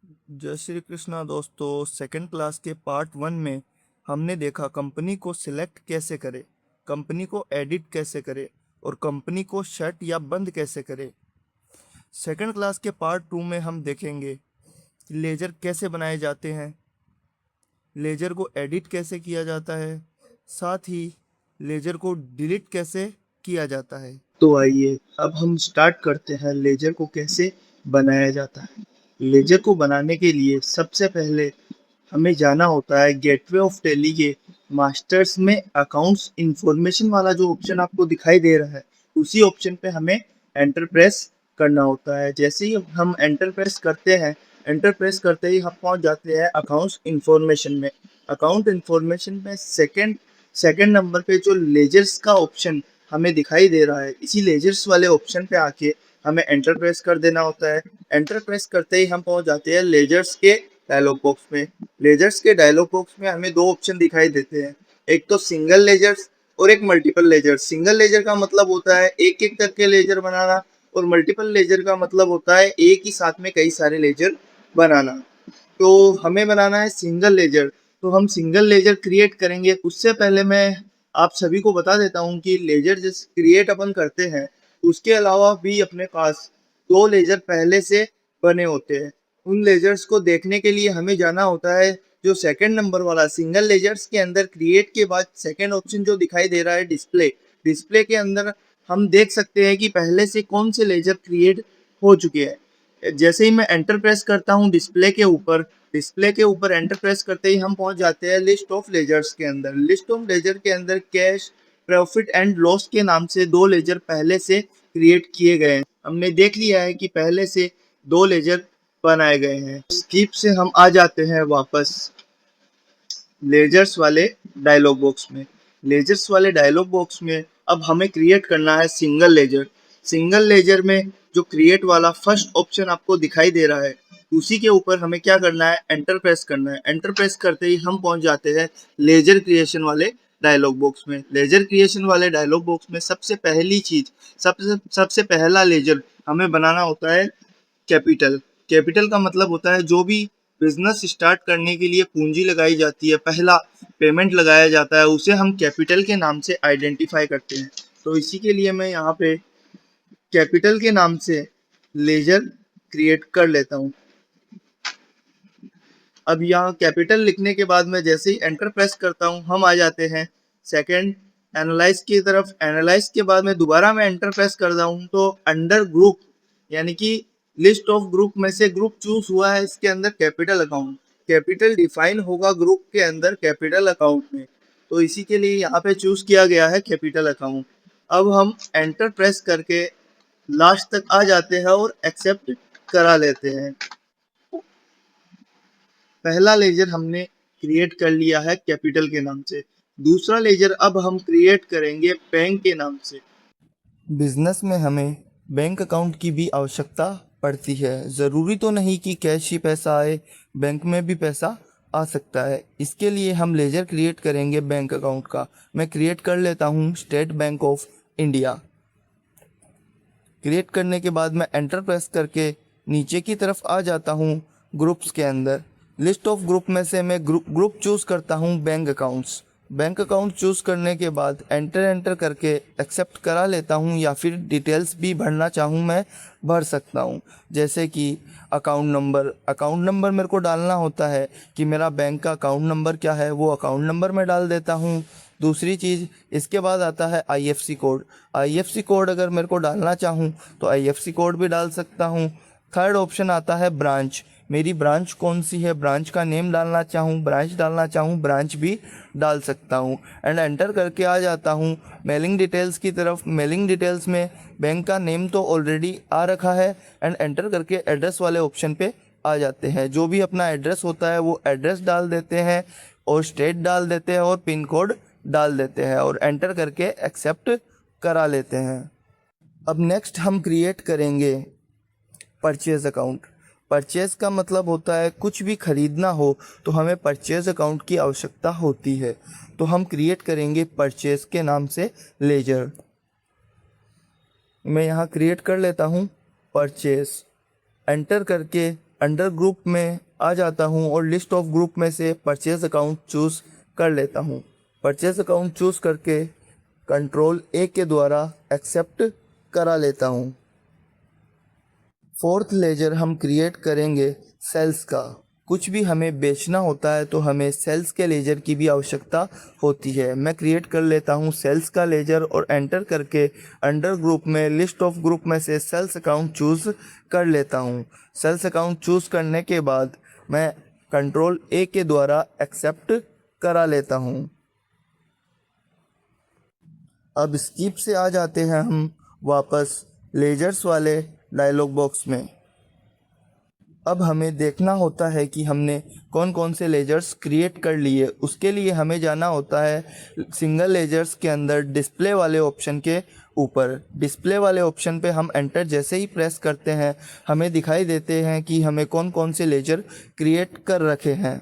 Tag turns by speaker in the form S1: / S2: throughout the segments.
S1: जय श्री कृष्णा दोस्तों। Second class के पार्ट 1 में हमने देखा कंपनी को सिलेक्ट कैसे करें, कंपनी को एडिट कैसे करें और कंपनी को शट या बंद कैसे करें। सेकंड क्लास के पार्ट 2 में हम देखेंगे कि लेजर कैसे बनाए जाते हैं, लेजर को एडिट कैसे किया जाता है, साथ ही लेजर को डिलीट कैसे किया जाता है। तो आइए अब हम स्टार्ट करते हैं लेजर को कैसे बनाया जाता है। लेजर को बनाने के लिए सबसे पहले हमें जाना होता है गेटवे ऑफ टैली के मास्टर्स में अकाउंट्स इंफॉर्मेशन वाला जो ऑप्शन आपको दिखाई दे रहा है, उसी ऑप्शन पे हमें एंटर प्रेस करना होता है। जैसे ही हम एंटर प्रेस करते हैं, एंटर प्रेस करते ही हम पहुंच जाते हैं अकाउंट्स इंफॉर्मेशन में। अकाउंट इंफॉर्मेशन में सेकंड सेकंड नंबर पे जो लेजर्स का ऑप्शन हमें दिखाई दे रहा है, इसी लेजर्स वाले ऑप्शन पे आके हमें एंटर प्रेस कर देना होता है। एंटर प्रेस करते ही हम पहुंच जाते हैं लेजर्स के डायलॉग बॉक्स में। लेजर्स के डायलॉग बॉक्स में हमें दो ऑप्शन दिखाई देते हैं, एक तो सिंगल लेजर्स और एक मल्टीपल लेजर। सिंगल लेजर का मतलब होता है एक एक करके लेजर बनाना, और मल्टीपल लेजर का मतलब होता है एक ही साथ में कई सारे लेजर बनाना। तो हमें बनाना है सिंगल लेजर, तो हम सिंगल लेजर क्रिएट करेंगे। उससे पहले मैं आप सभी को बता देता हूँ कि लेजर जिस क्रिएट अपन करते हैं, उसके अलावा भी अपने पास दो लेजर पहले से बने होते हैं। उन लेजर्स को देखने के लिए हमें जाना होता है जो सेकंड नंबर वाला सिंगल लेजर्स के अंदर क्रिएट के बाद सेकंड ऑप्शन जो दिखाई दे रहा है डिस्प्ले। डिस्प्ले के अंदर हम देख सकते हैं कि पहले से कौन से लेजर क्रिएट हो चुके हैं। जैसे ही मैं एंटर प्रेस करता हूं डिस्प्ले के ऊपर एंटर प्रेस करते ही हम पहुंच जाते हैं लिस्ट ऑफ लेजर्स के अंदर। लिस्ट ऑफ लेजर के अंदर कैश, प्रॉफिट एंड लॉस के नाम से दो लेजर पहले से क्रिएट किए गए हैं। हमने देख लिया है कि पहले से दो लेजर बनाए गए हैं। स्किप से हम आ जाते हैं वापस लेजर्स वाले डायलॉग बॉक्स में। लेजर्स वाले डायलॉग बॉक्स में अब हमें क्रिएट करना है सिंगल लेजर। सिंगल लेजर में जो क्रिएट वाला फर्स्ट ऑप्शन आपको दिखाई दे रहा है, उसी के ऊपर हमें क्या करना है, एंटर प्रेस करना है। एंटर प्रेस करते ही हम पहुंच जाते हैं लेजर क्रिएशन वाले डायलॉग बॉक्स में। लेजर क्रिएशन वाले डायलॉग बॉक्स में सबसे पहली चीज, सबसे सबसे पहला लेजर हमें बनाना होता है कैपिटल। कैपिटल का मतलब होता है जो भी बिजनेस स्टार्ट करने के लिए पूंजी लगाई जाती है, पहला पेमेंट लगाया जाता है, उसे हम कैपिटल के नाम से आइडेंटिफाई करते हैं। तो इसी के लिए मैं यहाँ पे कैपिटल के नाम से लेजर क्रिएट कर लेता हूँ। अब यहाँ कैपिटल लिखने के बाद मैं जैसे ही एंटर प्रेस करता हूँ, हम आ जाते हैं सेकंड एनालाइज की तरफ। एनालाइज के बाद में दोबारा मैं एंटर प्रेस करता हूँ तो अंडर ग्रुप, यानी कि लिस्ट ऑफ ग्रुप में से ग्रुप चूज हुआ है इसके अंदर कैपिटल अकाउंट। कैपिटल डिफाइन होगा ग्रुप के अंदर कैपिटल अकाउंट में, तो इसी के लिए यहाँ पे चूज किया गया है कैपिटल अकाउंट। अब हम एंटर प्रेस करके लास्ट तक आ जाते हैं और एक्सेप्ट करा लेते हैं। पहला लेजर हमने क्रिएट कर लिया है कैपिटल के नाम से। दूसरा लेजर अब हम क्रिएट करेंगे बैंक के नाम से। बिजनेस में हमें बैंक अकाउंट की भी आवश्यकता पड़ती है। ज़रूरी तो नहीं कि कैश ही पैसा आए, बैंक में भी पैसा आ सकता है। इसके लिए हम लेजर क्रिएट करेंगे बैंक अकाउंट का। मैं क्रिएट कर लेता हूँ state bank of India. Create करने के बाद मैं एंटर प्रेस करके नीचे की तरफ आ जाता हूँ ग्रुप्स के अंदर। लिस्ट ऑफ ग्रुप में से मैं ग्रुप चूज़ करता हूँ bank accounts. Bank account choose करने के बाद एंटर करके एक्सेप्ट करा लेता हूँ, या फिर डिटेल्स भी भरना चाहूँ मैं भर सकता हूँ। जैसे कि अकाउंट नंबर मेरे को डालना होता है कि मेरा बैंक का अकाउंट नंबर क्या है, वो अकाउंट नंबर मैं डाल देता हूँ। दूसरी चीज़, इसके बाद आता है आईएफसी कोड। आईएफसी कोड अगर मेरे को डालना चाहूँ तो आईएफसी कोड भी डाल सकता हूँ। थर्ड ऑप्शन आता है ब्रांच। मेरी ब्रांच कौन सी है, ब्रांच का नेम डालना चाहूँ, ब्रांच डालना चाहूँ, ब्रांच भी डाल सकता हूँ। एंड एंटर करके आ जाता हूँ मेलिंग डिटेल्स की तरफ। मेलिंग डिटेल्स में बैंक का नेम तो ऑलरेडी आ रखा है, एंड एंटर करके एड्रेस वाले ऑप्शन पे आ जाते हैं। जो भी अपना एड्रेस होता है वो एड्रेस डाल देते हैं, और स्टेट डाल देते हैं, और पिन कोड डाल देते हैं, और एंटर करके एक्सेप्ट करा लेते हैं। अब नेक्स्ट हम क्रिएट करेंगे परचेज अकाउंट। परचेज का मतलब होता है कुछ भी खरीदना हो तो हमें परचेज अकाउंट की आवश्यकता होती है। तो हम क्रिएट करेंगे परचेज के नाम से लेजर। मैं यहाँ क्रिएट कर लेता हूँ परचेज। एंटर करके अंडर ग्रुप में आ जाता हूँ और लिस्ट ऑफ ग्रुप में से परचेज अकाउंट चूज़ कर लेता हूँ। परचेज अकाउंट चूज़ करके कंट्रोल ए के द्वारा एक्सेप्ट करा लेता हूँ। फोर्थ लेजर हम क्रिएट करेंगे सेल्स का। कुछ भी हमें बेचना होता है तो हमें सेल्स के लेजर की भी आवश्यकता होती है। मैं क्रिएट कर लेता हूँ सेल्स का लेजर और एंटर करके अंडर ग्रुप में लिस्ट ऑफ ग्रुप में से सेल्स अकाउंट चूज़ कर लेता हूँ। सेल्स अकाउंट चूज़ करने के बाद मैं कंट्रोल ए के द्वारा एक्सेप्ट करा लेता हूँ। अब स्किप से आ जाते हैं हम वापस लेजर्स वाले डायलॉग बॉक्स में। अब हमें देखना होता है कि हमने कौन कौन से लेजर्स क्रिएट कर लिए। उसके लिए हमें जाना होता है सिंगल लेजर्स के अंदर डिस्प्ले वाले ऑप्शन के ऊपर। डिस्प्ले वाले ऑप्शन पे हम एंटर जैसे ही प्रेस करते हैं हमें दिखाई देते हैं कि हमें कौन कौन से लेजर क्रिएट कर रखे हैं।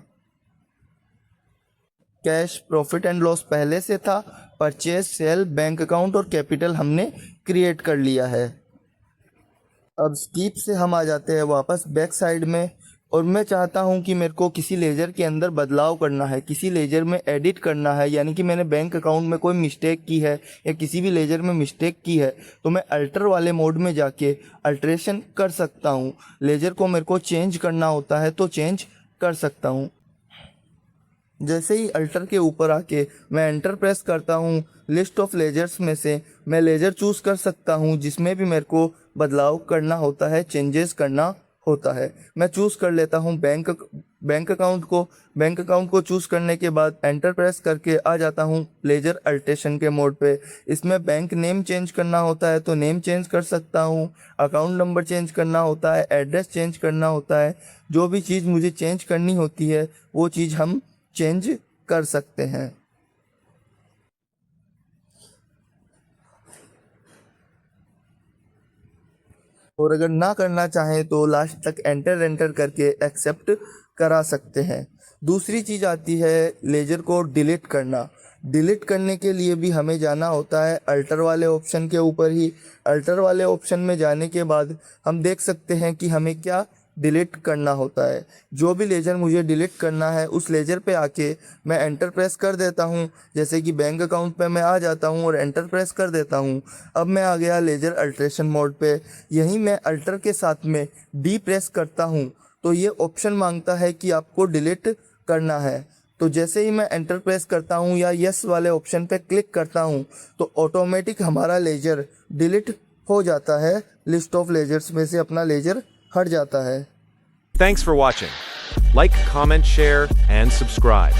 S1: कैश, प्रॉफिट एंड लॉस पहले से था। परचेज, सेल, बैंक अकाउंट और कैपिटल हमने क्रिएट कर लिया है। अब स्किप से हम आ जाते हैं वापस बैक साइड में और मैं चाहता हूं कि मेरे को किसी लेजर के अंदर बदलाव करना है, किसी लेजर में एडिट करना है, यानी कि मैंने बैंक अकाउंट में कोई मिस्टेक की है या किसी भी लेजर में मिस्टेक की है तो मैं अल्टर वाले मोड में जाके अल्ट्रेशन कर सकता हूं। लेजर को मेरे को चेंज करना होता है तो चेंज कर सकता हूं। जैसे ही अल्टर के ऊपर आके मैं एंटर प्रेस करता हूँ, लिस्ट ऑफ लेजर्स में से मैं लेजर चूज़ कर सकता हूँ जिसमें भी मेरे को बदलाव करना होता है, चेंजेस करना होता है। मैं चूज़ कर लेता हूँ बैंक अकाउंट को। बैंक अकाउंट को चूज़ करने के बाद एंटर प्रेस करके आ जाता हूँ लेजर अल्ट्रेशन के मोड पे। इसमें बैंक नेम चेंज करना होता है तो नेम चेंज कर सकता हूँ, अकाउंट नंबर चेंज करना होता है, एड्रेस चेंज करना होता है। जो भी चीज़ मुझे चेंज करनी होती है वो चीज़ हम चेंज कर सकते हैं। और अगर ना करना चाहें तो लास्ट तक एंटर करके एक्सेप्ट करा सकते हैं। दूसरी चीज़ आती है लेजर को डिलीट करना। डिलीट करने के लिए भी हमें जाना होता है अल्टर वाले ऑप्शन के ऊपर ही। अल्टर वाले ऑप्शन में जाने के बाद हम देख सकते हैं कि हमें क्या डिलीट करना होता है। जो भी लेजर मुझे डिलीट करना है उस लेजर पे आके मैं एंटर प्रेस कर देता हूँ। जैसे कि बैंक अकाउंट पे मैं आ जाता हूँ और एंटर प्रेस कर देता हूँ। अब मैं आ गया लेजर अल्ट्रेशन मोड पे। यहीं मैं अल्टर के साथ में डी प्रेस करता हूँ तो ये ऑप्शन मांगता है कि आपको डिलीट करना है। तो जैसे ही मैं एंटर प्रेस करता हूँ या यस वाले ऑप्शन पे क्लिक करता हूँ तो ऑटोमेटिक हमारा लेजर डिलीट हो जाता है। लिस्ट ऑफ लेजर्स में से अपना लेजर हट जाता है।
S2: Thanks for watching. Like, comment, share, and subscribe.